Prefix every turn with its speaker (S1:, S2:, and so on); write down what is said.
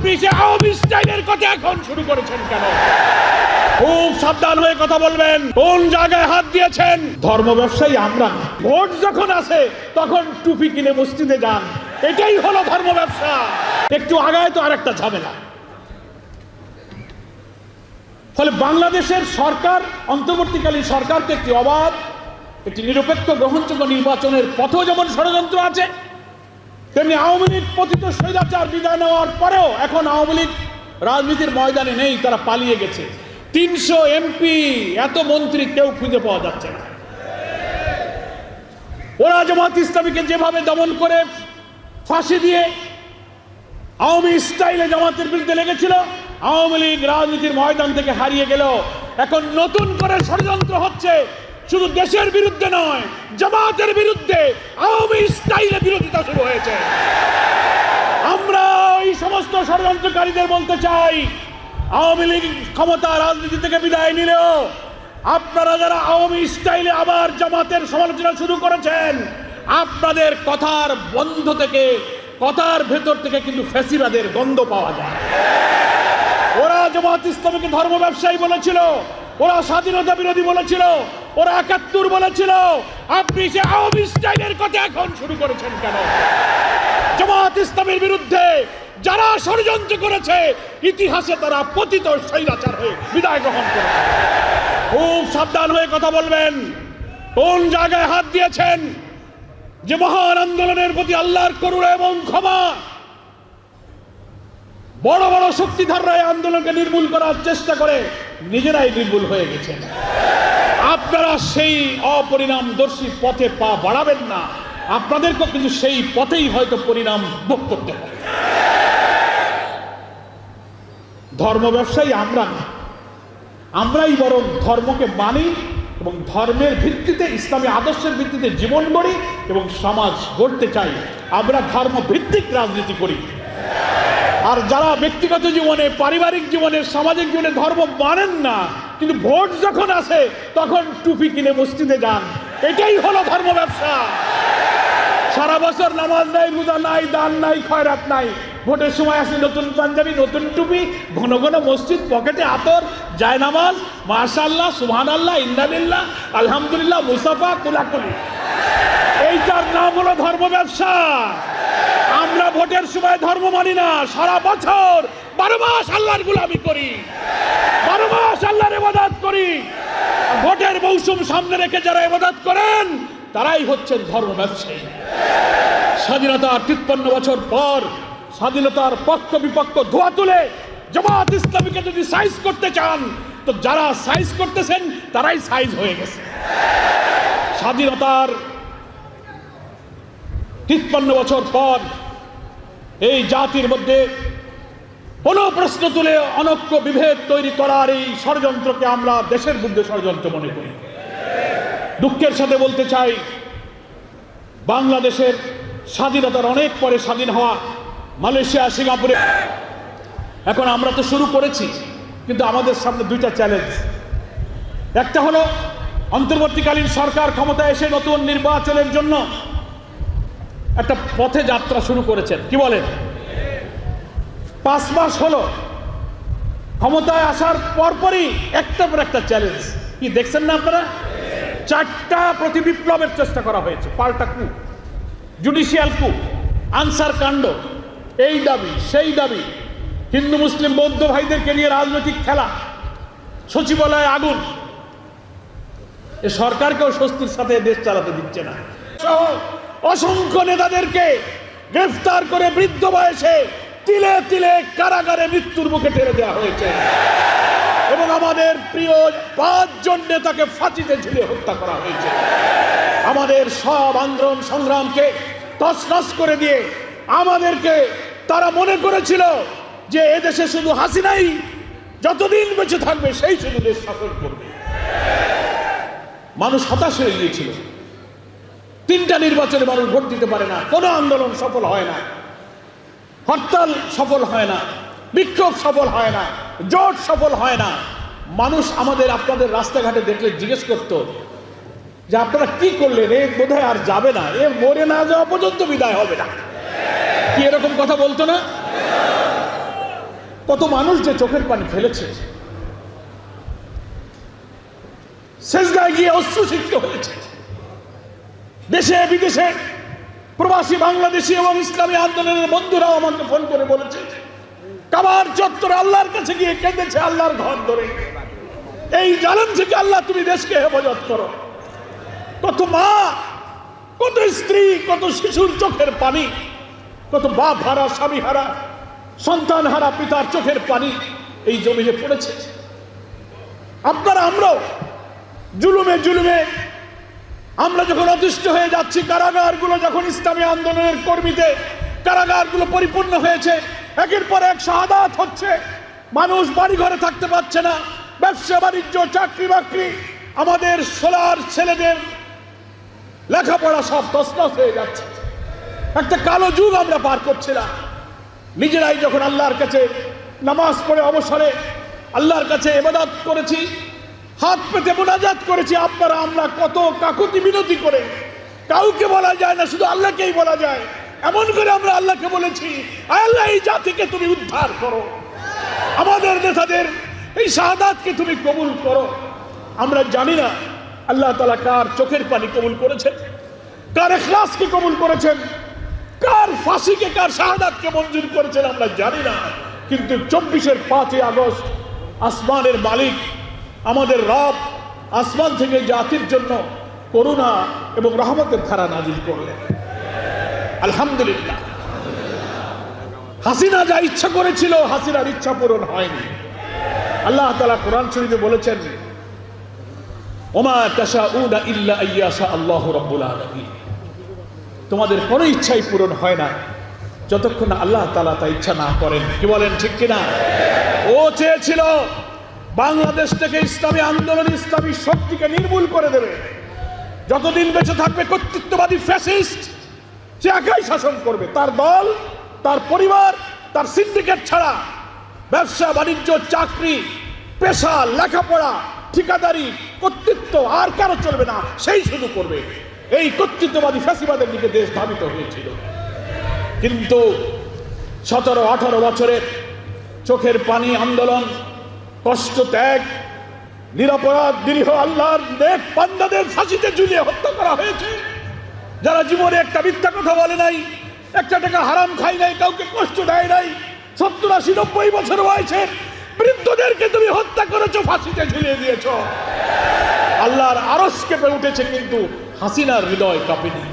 S1: আপনি সে আওয়ামী স্টাইলের কথা এখন শুরু করেছেন কেন? খুব সাবধান হয়ে কথা বলবেন। কোন জায়গায় হাত দিয়েছেন? ধর্ম ব্যবসায়ী আমরা না। ভোট যখন আসে তখন টুপি কিনে মসজিদে যান, এটাই হলো ধর্ম ব্যবসা। একটু আগায় তো আরেকটা ঝামেলা। ফলে বাংলাদেশের সরকার, অন্তর্বর্তীকালীন সরকারকে একটি অবাধ, একটি নিরপেক্ষ গ্রহণযোগ্য নির্বাচনের পথেও যেমন ষড়যন্ত্র আছে, তেমনি আওয়ামী লীগ পতিত স্বৈরাচার বিদায় নেওয়ার পরেও এখন আওয়ামী লীগ রাজনীতির ময়দানে নেই, তারা পালিয়ে গেছে। 300 এমপি, এত মন্ত্রী কেউ খুঁজে পাওয়া যাচ্ছে না। ওরা জামাত ইসলামীকে যেভাবে দমন করে ফাঁসি দিয়ে আওয়ামী স্টাইলে জামাতের বিরুদ্ধে লেগেছিল, আওয়ামী লীগ রাজনীতির ময়দান থেকে হারিয়ে গেল। এখন নতুন করে ষড়যন্ত্র হচ্ছে, শুধু দেশের বিরুদ্ধে নয়, জামাতের বিরুদ্ধে আওয়ামী স্টাইলে বিরোধিতা শুরু হয়েছে। আমরা এই সমস্ত ষড়যন্ত্রকারীদের বলতে চাই, আওয়ামী লীগ ক্ষমতা রাজনীতি থেকে বিদায় নিলেও আপনারা যারা আওয়ামী স্টাইলে আবার জামাতের সমালোচনা শুরু করেছেন, আপনাদের কথার বন্ধ থেকে, কথার ভেতর থেকে কিন্তু ফ্যাসিবাদের গন্ধ পাওয়া যায়। ওরা জামাত ইসলামীকে ধর্ম ব্যবসায়ী বলেছিল, ওরা স্বাধীনতা বিরোধী বলেছিল, ওরা ৭১ বলেছিল। আপনি সে আওয়ামী স্টাইলের কথা এখন শুরু করেছেন কেন? জামাত ইসলামের বিরুদ্ধে যারা ষড়যন্ত্র করেছে, ইতিহাসে তারা পতিত স্বৈরাচার হয়ে বিদায় গ্রহণ করেছে। খুব সাবধান হয়ে কথা বলবেন। কোন জায়গায় হাত দিয়েছেন? যে মহান আন্দোলনের প্রতি আল্লাহর করুণা এবং ক্ষমা, বড় বড় শক্তিধররা এই আন্দোলনকে নির্মূল করার চেষ্টা করে নিজেরাই নির্মূল হয়ে গেছেন। আপনারা সেই অপরিণামদর্শী পথে পা বাড়াবেন না, আপনাদেরকে কিন্তু সেই পথেই হয়তো পরিণাম ভোগ করতে হবে। ধর্ম ব্যবসায়ী আমরা না, আমরাই বরং ধর্মকে মানি এবং ধর্মের ভিত্তিতে, ইসলামী আদর্শের ভিত্তিতে জীবন গড়ি এবং সমাজ গড়তে চাই। আমরা ধর্ম ভিত্তিক রাজনীতি করি। আর যারা ব্যক্তিগত জীবনে, পারিবারিক জীবনে, সামাজিক জীবনে ধর্ম মানেন না, কিন্তু ভোট যখন আসে তখন টুপি কিনে মসজিদে যান, এটাই হলো ধর্ম ব্যবসা। সারা বছর নামাজ নাই, রোজা নাই, দান নাই, খয়রাত নাই, ভোটের সময় আসে নতুন পাঞ্জাবি, নতুন টুপি, ঘন ঘন মসজিদ, পকেটে আতর, জায়নামাজ, মাশাআল্লাহ, সুবহানাল্লাহ, ইন্নালিল্লাহ, আলহামদুলিল্লাহ, মুসাফা, কুলাকুলি। এইটার নাম হলো ধর্ম ব্যবসা। আমরা ভোটের সময় ধর্ম মানি না, সারা বছর 12 মাস আল্লাহর গোলামি করি, 12 মাস আল্লাহর ইবাদত করি। ভোটের মৌসুম সামনে রেখে যারা ইবাদত করেন, তারাই হচ্ছেন ধর্ম ব্যবসায়ী। স্বাধীনতার 53 বছর পর স্বাধীনতার পক্ষ বিপক্ষ ধোয়া তুলে জামাত ইসলামীকে যদি সাইজ করতে চান, তো যারা সাইজ করতেছেন তারাই সাইজ হয়ে গেছে। স্বাধীনতার 53 বছর পর এই জাতির মধ্যে কোনো প্রশ্ন তুলে অনৈক্য বিভেদ তৈরি করার এই ষড়যন্ত্রকে আমরা দেশের বিরুদ্ধে ষড়যন্ত্র মনে করি। দুঃখের সাথে বলতে চাই, বাংলাদেশের স্বাধীনতার অনেক পরে স্বাধীন হওয়া মালয়েশিয়া, সিঙ্গাপুরে, এখন আমরা তো শুরু করেছি, কিন্তু আমাদের সামনে দুইটা চ্যালেঞ্জ। একটা হলো অন্তর্বর্তীকালীন সরকার ক্ষমতায় এসে নতুন নির্বাচনের জন্য একটা পথে যাত্রা শুরু করেছেন। কি বলেন? 5 মাস হলো ক্ষমতায় আসার পরপরই একটার পর একটা চ্যালেঞ্জ। কি দেখছেন না আপনারা? 4টা প্রতি বিপ্লবের চেষ্টা করা হয়েছে, পাল্টা কু, জুডিশিয়াল কু, আনসার কাণ্ড, এই দাবি সেই দাবি, হিন্দু মুসলিম বৌদ্ধ ভাইদেরকে নিয়ে রাজনৈতিক খেলা, সচিবালয়ে আগুন। এ সরকারকেও স্বস্তির সাথে দেশ চালাতে দিচ্ছে না। অসংখ্য নেতাদেরকে গ্রেফতার করে বৃদ্ধ বয়সে তিলে তিলে কারাগারে মৃত্যুর মুখে ঠেলে দেওয়া হয়েছে এবং আমাদের প্রিয় 5 জন নেতাকে ফাঁসিতে ঝুলিয়ে হত্যা করা হয়েছে। আমাদের সব আন্দোলন সংগ্রামকে তছনছ করে দিয়ে আমাদেরকে তারা মনে করেছিল যে এদেশে শুধু হাসিনাই যতদিন বেঁচে থাকবে সেই শুধু দেশ শাসন করবে। মানুষ হতাশ হয়ে গিয়েছিল। 3টা নির্বাচনে মানুষ ভোট দিতে পারে না, কোনো আন্দোলন সফল হয় না, হরতাল সফল হয় না, বিক্ষোভ সফল হয় না, জোট সফল হয় না। মানুষ আমাদের, আপনাদের রাস্তাঘাটে দেখলে জিজ্ঞেস করতো যে আপনারা কি করলেন, এ বোধহয় আর যাবে না, এ মরে না যাওয়া পর্যন্ত বিদায় হবে না। কি এরকম কথা বলতো না? কত মানুষ যে চোখের পানি ফেলেছে, সেজদায় গিয়ে অশ্রুসিক্ত হয়েছে। দেশে বিদেশে প্রবাসী বাংলাদেশি এবং ইসলামী আন্দোলনের বন্ধুরাও আমাকে ফোন করে বলেছে, কাবার চত্বরে আল্লাহর কাছে গিয়ে কেঁদেছে আল্লাহর ঘর ধরে, এই জালেম থেকে আল্লাহ তুমি দেশকে হেফাজত করো। কত মা, কত স্ত্রী, কত শিশুর চোখের পানি, কত বাপ হারা, স্বামী হারা, সন্তান হারা পিতার চোখের পানি এই জমিনে পড়েছে। আপনারা আমরাও জুলুমে জুলুমে আমরা যখন অতিষ্ঠ হয়ে যাচ্ছি, কারাগারগুলো যখন ইসলামী আন্দোলনের কর্মীতে কারাগারগুলো পরিপূর্ণ হয়েছে, একের পর এক শাহাদাত হচ্ছে, মানুষ বাড়ি ঘরে থাকতে পারছে না, ব্যবসা বাণিজ্য, চাকরি বাকরি, আমাদের সোলার ছেলেদের লেখাপড়া সব তছনছ হয়ে যাচ্ছে। একটা কালো যুগ আমরা পার করছিলাম। নিজেরাই যখন আল্লাহর কাছে নামাজ পড়ে অবসরে আল্লাহর কাছে ইবাদত করেছি, হাত পেতে মোনাজাত করেছি, আপনারা আমরা কত কাকুতি বিনতি করে, কাউকে বলা যায় না, শুধু আল্লাহকেই বলা যায়, এমন করে আমরা আল্লাহকে বলেছি, আল্লাহ এই জাতিকে তুমি উদ্ধার করো, আমাদের নেতাদের এই শাহাদাতকে তুমি কবুল করো। আমরা জানি না আল্লাহ তাআলা কার চোখের পানি কবুল করেছেন, কার ইখলাসকে কবুল করেছেন, কার ফাঁসিকে, কার শাহাদাতকে মঞ্জুর করেছেন আমরা জানি না। কিন্তু 24-এর 5 আগস্ট আসমানের মালিক আমাদের রব আসমান থেকে জাতির জন্য করুণা এবং রহমতের ধারা নাজিল করলেন। আলহামদুলিল্লাহ। হাসিনা যা ইচ্ছা করেছিল, হাসিনার ইচ্ছা পূরণ হয়নি। আল্লাহ তাআলা কোরআন শরীফে বলেছেন, ওমা তাশাউনা ইল্লা আইয়াশা আল্লাহু রাব্বুল আলামিন। তোমাদের কোনো ইচ্ছাই পূরণ হয় না যতক্ষণ না আল্লাহ তাআলা তা ইচ্ছা না করেন। কি বলেন, ঠিক কিনা? ও চেয়েছিল বাংলাদেশ থেকে ইসলামী আন্দোলন, ইসলামী শক্তিকে নির্মূল করে দেবে। যতদিন বেঁচে থাকবে কর্তৃত্ববাদী ফ্যাসিস্ট, সে একাই শাসন করবে। তার দল, তার পরিবার, তার সিন্ডিকেট ছাড়া ব্যবসা বাণিজ্য, চাকরি, পেশা, লেখাপড়া, ঠিকাদারি, কর্তৃত্ব আর কারো চলবে না, সেই শুধু করবে। এই কর্তৃত্ববাদী ফ্যাসিবাদের দিকে দেশ ধাবিত হয়েছিল। কিন্তু 17-18 বছরের চোখের পানি আন্দোলন, কষ্ট ত্যাগ, নিরপরাধ নিরীহ আল্লাহর নেক বান্দাদের ফাঁসিতে ঝুলিয়ে হত্যা করা হয়েছে। যারা জীবনে একটা মিথ্যা কথা বলে নাই, একটা টাকা হারাম খাই নাই, কাউকে কষ্ট দেয় নাই, 70-80-90 বছর বয়সের বৃদ্ধদেরকে তুমি হত্যা করেছো, ফাঁসিতে ঝুলিয়ে দিয়েছ। আল্লাহর আরশ কেঁপে উঠেছে, কিন্তু হাসিনার হৃদয় কাঁপেনি।